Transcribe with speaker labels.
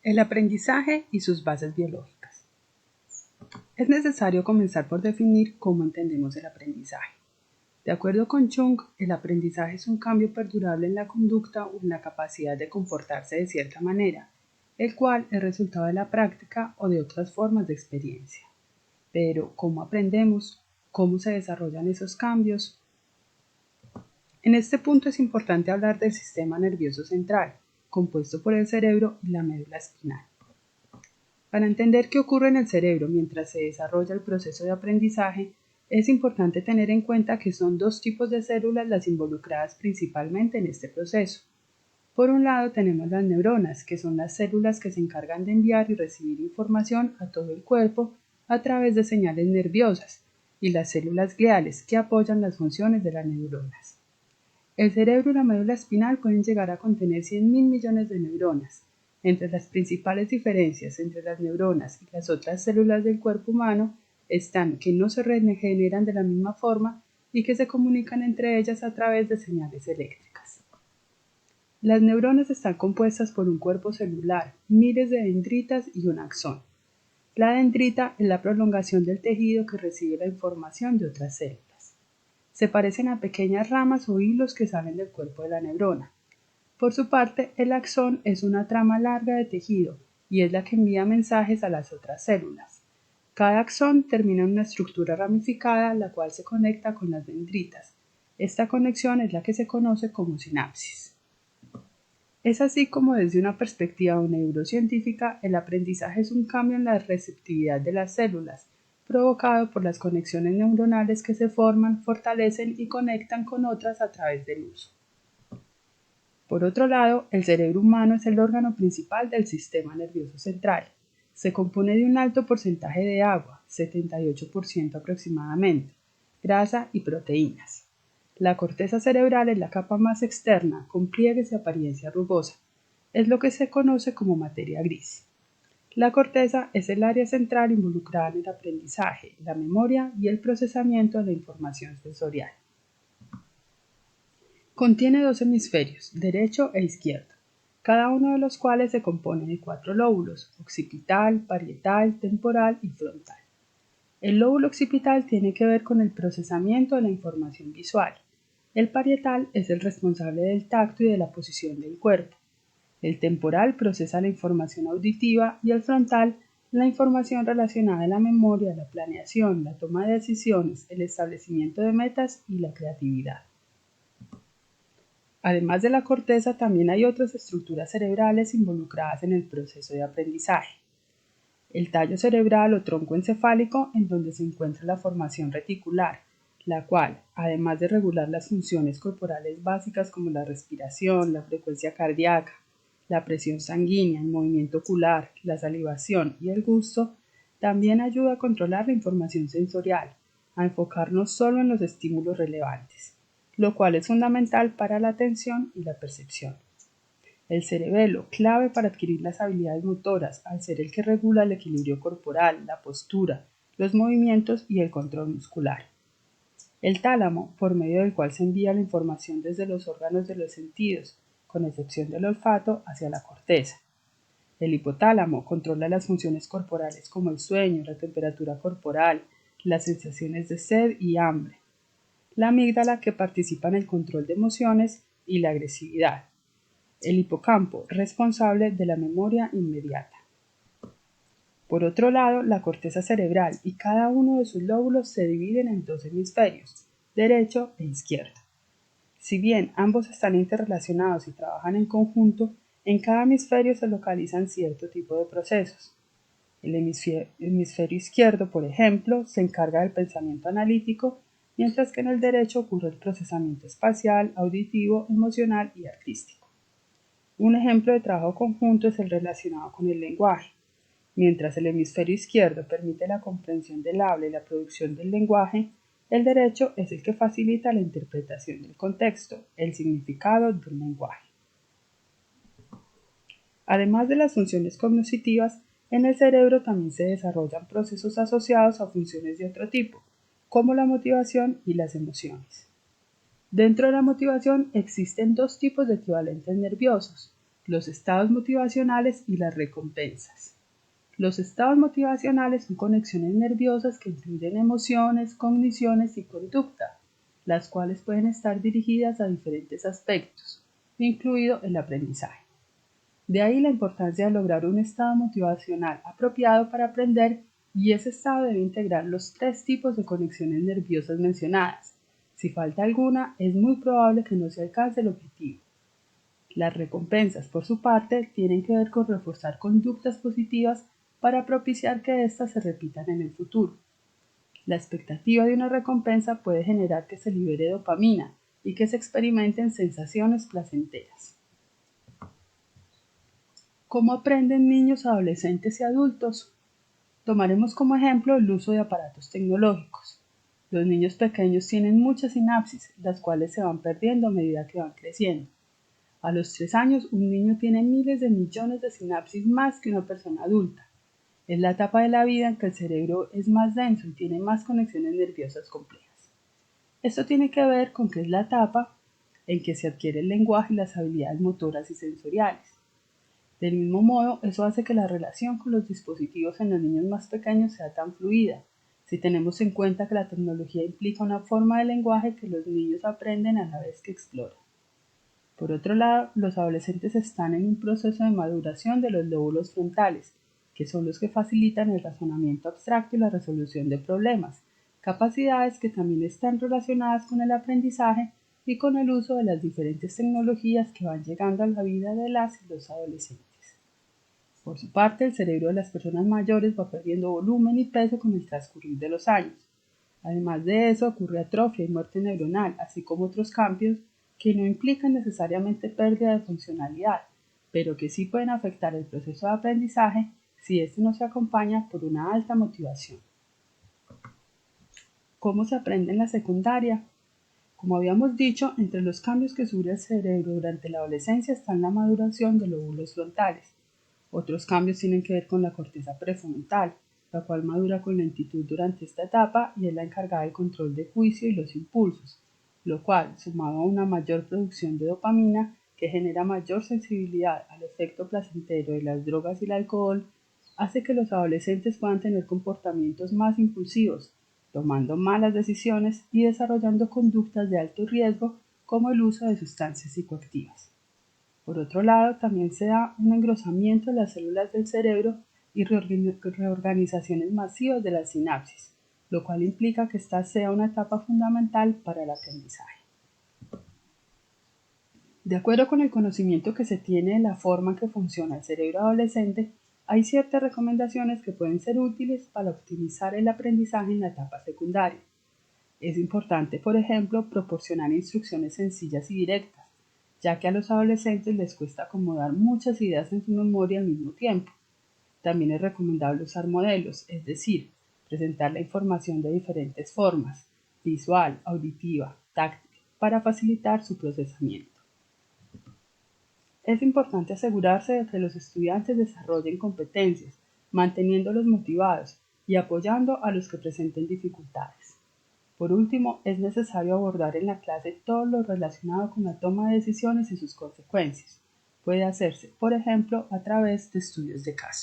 Speaker 1: El aprendizaje y sus bases biológicas. Es necesario comenzar por definir cómo entendemos el aprendizaje. De acuerdo con Jung, el aprendizaje es un cambio perdurable en la conducta o en la capacidad de comportarse de cierta manera, el cual es resultado de la práctica o de otras formas de experiencia. Pero, ¿cómo aprendemos? ¿Cómo se desarrollan esos cambios? En este punto es importante hablar del sistema nervioso central, compuesto por el cerebro y la médula espinal. Para entender qué ocurre en el cerebro mientras se desarrolla el proceso de aprendizaje, es importante tener en cuenta que son dos tipos de células las involucradas principalmente en este proceso. Por un lado tenemos las neuronas, que son las células que se encargan de enviar y recibir información a todo el cuerpo a través de señales nerviosas, y las células gliales, que apoyan las funciones de las neuronas. El cerebro y la médula espinal pueden llegar a contener 100.000 millones de neuronas. Entre las principales diferencias entre las neuronas y las otras células del cuerpo humano están que no se regeneran de la misma forma y que se comunican entre ellas a través de señales eléctricas. Las neuronas están compuestas por un cuerpo celular, miles de dendritas y un axón. La dendrita es la prolongación del tejido que recibe la información de otras células. Se parecen a pequeñas ramas o hilos que salen del cuerpo de la neurona. Por su parte, el axón es una trama larga de tejido y es la que envía mensajes a las otras células. Cada axón termina en una estructura ramificada, la cual se conecta con las dendritas. Esta conexión es la que se conoce como sinapsis. Es así como desde una perspectiva neurocientífica, el aprendizaje es un cambio en la receptividad de las células, provocado por las conexiones neuronales que se forman, fortalecen y conectan con otras a través del uso. Por otro lado, el cerebro humano es el órgano principal del sistema nervioso central. Se compone de un alto porcentaje de agua, 78% aproximadamente, grasa y proteínas. La corteza cerebral es la capa más externa, con pliegues y apariencia rugosa. Es lo que se conoce como materia gris. La corteza es el área central involucrada en el aprendizaje, la memoria y el procesamiento de la información sensorial. Contiene dos hemisferios, derecho e izquierdo, cada uno de los cuales se compone de 4 lóbulos, occipital, parietal, temporal y frontal. El lóbulo occipital tiene que ver con el procesamiento de la información visual. El parietal es el responsable del tacto y de la posición del cuerpo. El temporal procesa la información auditiva y el frontal la información relacionada a la memoria, la planeación, la toma de decisiones, el establecimiento de metas y la creatividad. Además de la corteza, también hay otras estructuras cerebrales involucradas en el proceso de aprendizaje. El tallo cerebral o tronco encefálico, en donde se encuentra la formación reticular, la cual, además de regular las funciones corporales básicas como la respiración, la frecuencia cardíaca, la presión sanguínea, el movimiento ocular, la salivación y el gusto, también ayuda a controlar la información sensorial, a enfocarnos solo en los estímulos relevantes, lo cual es fundamental para la atención y la percepción. El cerebelo, clave para adquirir las habilidades motoras, al ser el que regula el equilibrio corporal, la postura, los movimientos y el control muscular. El tálamo, por medio del cual se envía la información desde los órganos de los sentidos, con excepción del olfato, hacia la corteza. El hipotálamo controla las funciones corporales como el sueño, la temperatura corporal, las sensaciones de sed y hambre. La amígdala, que participa en el control de emociones y la agresividad. El hipocampo, responsable de la memoria inmediata. Por otro lado, la corteza cerebral y cada uno de sus lóbulos se dividen en dos hemisferios, derecho e izquierdo. Si bien ambos están interrelacionados y trabajan en conjunto, en cada hemisferio se localizan cierto tipo de procesos. El hemisferio izquierdo, por ejemplo, se encarga del pensamiento analítico, mientras que en el derecho ocurre el procesamiento espacial, auditivo, emocional y artístico. Un ejemplo de trabajo conjunto es el relacionado con el lenguaje. Mientras el hemisferio izquierdo permite la comprensión del habla y la producción del lenguaje, el derecho es el que facilita la interpretación del contexto, el significado del lenguaje. Además de las funciones cognitivas, en el cerebro también se desarrollan procesos asociados a funciones de otro tipo, como la motivación y las emociones. Dentro de la motivación existen dos tipos de equivalentes nerviosos, los estados motivacionales y las recompensas. Los estados motivacionales son conexiones nerviosas que incluyen emociones, cogniciones y conducta, las cuales pueden estar dirigidas a diferentes aspectos, incluido el aprendizaje. De ahí la importancia de lograr un estado motivacional apropiado para aprender, y ese estado debe integrar los 3 tipos de conexiones nerviosas mencionadas. Si falta alguna, es muy probable que no se alcance el objetivo. Las recompensas, por su parte, tienen que ver con reforzar conductas positivas para propiciar que éstas se repitan en el futuro. La expectativa de una recompensa puede generar que se libere dopamina y que se experimenten sensaciones placenteras. ¿Cómo aprenden niños, adolescentes y adultos? Tomaremos como ejemplo el uso de aparatos tecnológicos. Los niños pequeños tienen muchas sinapsis, las cuales se van perdiendo a medida que van creciendo. A los 3 años, un niño tiene miles de millones de sinapsis más que una persona adulta. Es la etapa de la vida en que el cerebro es más denso y tiene más conexiones nerviosas complejas. Esto tiene que ver con que es la etapa en que se adquiere el lenguaje y las habilidades motoras y sensoriales. Del mismo modo, eso hace que la relación con los dispositivos en los niños más pequeños sea tan fluida, si tenemos en cuenta que la tecnología implica una forma de lenguaje que los niños aprenden a la vez que exploran. Por otro lado, los adolescentes están en un proceso de maduración de los lóbulos frontales, que son los que facilitan el razonamiento abstracto y la resolución de problemas, capacidades que también están relacionadas con el aprendizaje y con el uso de las diferentes tecnologías que van llegando a la vida de las y los adolescentes. Por su parte, el cerebro de las personas mayores va perdiendo volumen y peso con el transcurrir de los años. Además de eso, ocurre atrofia y muerte neuronal, así como otros cambios que no implican necesariamente pérdida de funcionalidad, pero que sí pueden afectar el proceso de aprendizaje si este no se acompaña por una alta motivación. ¿Cómo se aprende en la secundaria? Como habíamos dicho, entre los cambios que sufre el cerebro durante la adolescencia están la maduración de lóbulos frontales. Otros cambios tienen que ver con la corteza prefrontal, la cual madura con lentitud durante esta etapa y es la encargada del control de juicio y los impulsos, lo cual, sumado a una mayor producción de dopamina, que genera mayor sensibilidad al efecto placentero de las drogas y el alcohol, hace que los adolescentes puedan tener comportamientos más impulsivos, tomando malas decisiones y desarrollando conductas de alto riesgo como el uso de sustancias psicoactivas. Por otro lado, también se da un engrosamiento de las células del cerebro y reorganizaciones masivas de las sinapsis, lo cual implica que esta sea una etapa fundamental para el aprendizaje. De acuerdo con el conocimiento que se tiene de la forma en que funciona el cerebro adolescente, hay ciertas recomendaciones que pueden ser útiles para optimizar el aprendizaje en la etapa secundaria. Es importante, por ejemplo, proporcionar instrucciones sencillas y directas, ya que a los adolescentes les cuesta acomodar muchas ideas en su memoria al mismo tiempo. También es recomendable usar modelos, es decir, presentar la información de diferentes formas, visual, auditiva, táctil, para facilitar su procesamiento. Es importante asegurarse de que los estudiantes desarrollen competencias, manteniéndolos motivados y apoyando a los que presenten dificultades. Por último, es necesario abordar en la clase todo lo relacionado con la toma de decisiones y sus consecuencias. Puede hacerse, por ejemplo, a través de estudios de caso.